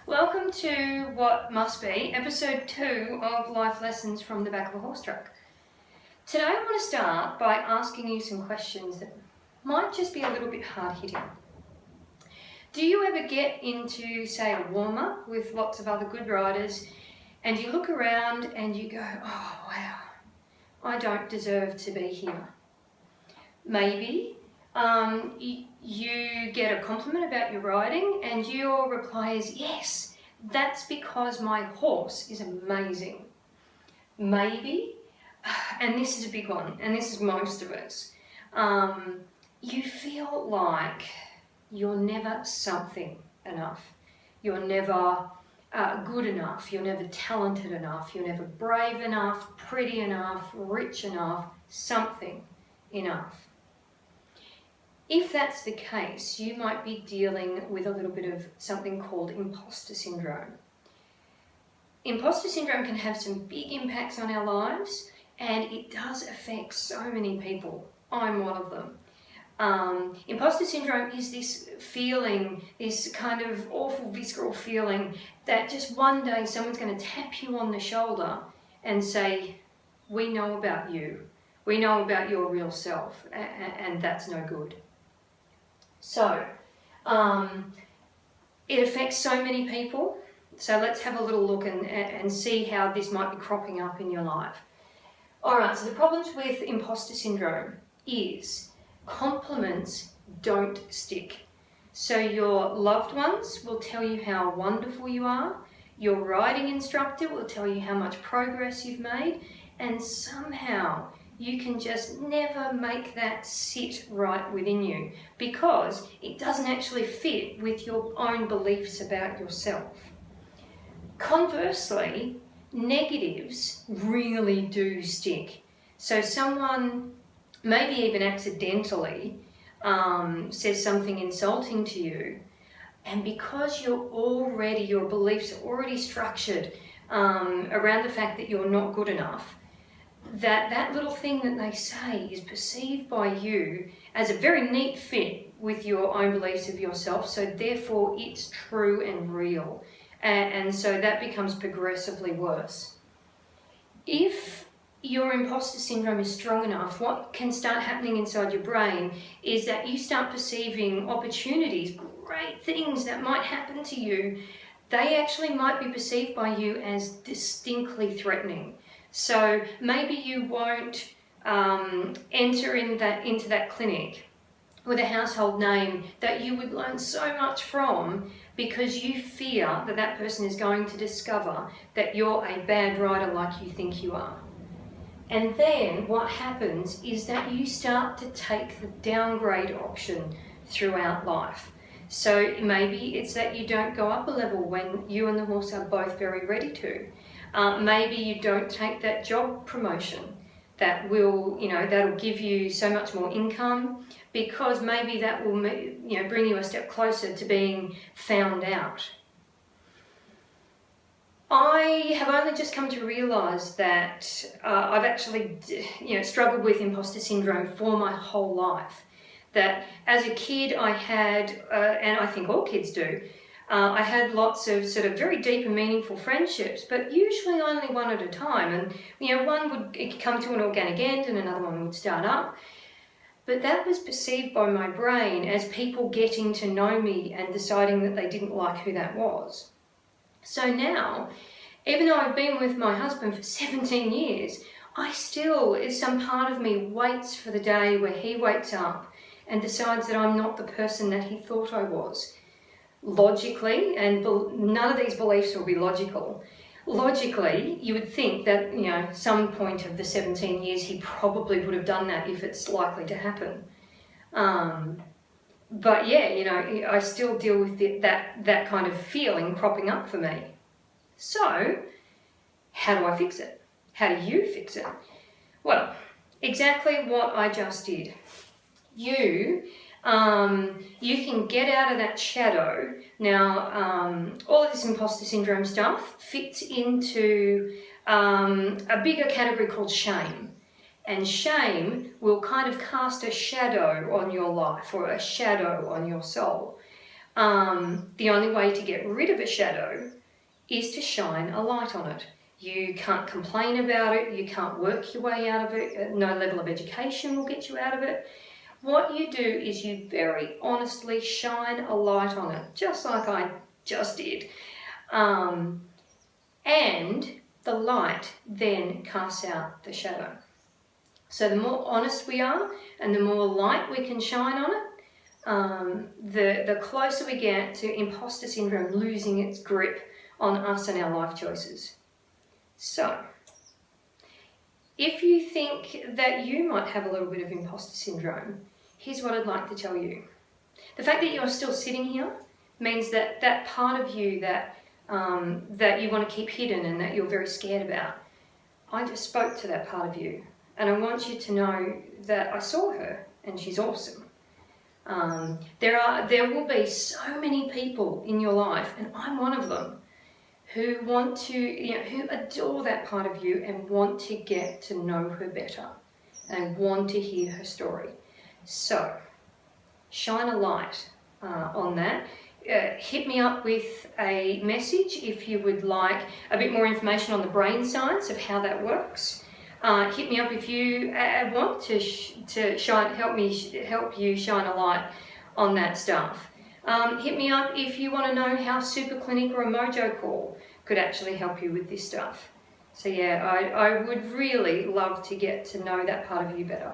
Welcome to what must be episode 2 of Life Lessons from the Back of a Horse Truck. Today I want to start by asking you some questions that might just be a little bit hard hitting. Do you ever get into, say, a warm-up with lots of other good riders and you look around and you go, oh wow, I don't deserve to be here? Maybe you get a compliment about your riding and your reply is, yes, that's because my horse is amazing. Maybe, and this is a big one, and this is most of us, you feel like you're never something enough. You're never good enough, you're never talented enough, you're never brave enough, pretty enough, rich enough, something enough. If that's the case, you might be dealing with a little bit of something called imposter syndrome. Imposter syndrome can have some big impacts on our lives, and it does affect so many people. I'm one of them. Imposter syndrome is this feeling, this kind of awful visceral feeling that just one day someone's going to tap you on the shoulder and say, we know about you. We know about your real self, and that's no good. So, it affects so many people. So let's have a little look and see how this might be cropping up in your life. All right, so the problems with imposter syndrome is compliments don't stick. So your loved ones will tell you how wonderful you are. Your riding instructor will tell you how much progress you've made. And somehow you can just never make that sit right within you because it doesn't actually fit with your own beliefs about yourself. Conversely, negatives really do stick. So someone, maybe even accidentally, says something insulting to you, and because your beliefs are already structured around the fact that you're not good enough, that little thing that they say is perceived by you as a very neat fit with your own beliefs of yourself, so therefore it's true and real. And so that becomes progressively worse. If your imposter syndrome is strong enough, what can start happening inside your brain is that you start perceiving opportunities, great things that might happen to you, they actually might be perceived by you as distinctly threatening. So maybe you won't enter into that clinic with a household name that you would learn so much from because you fear that that person is going to discover that you're a bad rider like you think you are. And then what happens is that you start to take the downgrade option throughout life. So maybe it's that you don't go up a level when you and the horse are both very ready to. Maybe you don't take that job promotion that will, that'll give you so much more income because maybe that will, bring you a step closer to being found out. I have only just come to realise that I've actually, struggled with imposter syndrome for my whole life. That as a kid I had, and I think all kids do, I had lots of sort of very deep and meaningful friendships, but usually only one at a time. And, one would come to an organic end and another one would start up. But that was perceived by my brain as people getting to know me and deciding that they didn't like who that was. So now, even though I've been with my husband for 17 years, some part of me waits for the day where he wakes up and decides that I'm not the person that he thought I was. Logically, and none of these beliefs will be logical. Logically, you would think that, some point of the 17 years he probably would have done that if it's likely to happen. But yeah, I still deal with that kind of feeling cropping up for me. So, how do I fix it? How do you fix it? Well, exactly what I just did. You can get out of that shadow. Now, all of this imposter syndrome stuff fits into a bigger category called shame. And shame will kind of cast a shadow on your life or a shadow on your soul. The only way to get rid of a shadow is to shine a light on it. You can't complain about it, you can't work your way out of it, no level of education will get you out of it. What you do is you very honestly shine a light on it, just like I just did. And the light then casts out the shadow. So the more honest we are and the more light we can shine on it, the closer we get to imposter syndrome losing its grip on us and our life choices. So, if you think that you might have a little bit of imposter syndrome, here's what I'd like to tell you. The fact that you're still sitting here means that that part of you that you want to keep hidden and that you're very scared about, I just spoke to that part of you. And I want you to know that I saw her and she's awesome. There will be so many people in your life, and I'm one of them, who want to, who adore that part of you and want to get to know her better and want to hear her story. So, shine a light on that. Hit me up with a message if you would like a bit more information on the brain science of how that works. Hit me up if you want to help you shine a light on that stuff. Hit me up if you want to know how Super Clinic or a Mojo Call could actually help you with this stuff. So yeah, I would really love to get to know that part of you better.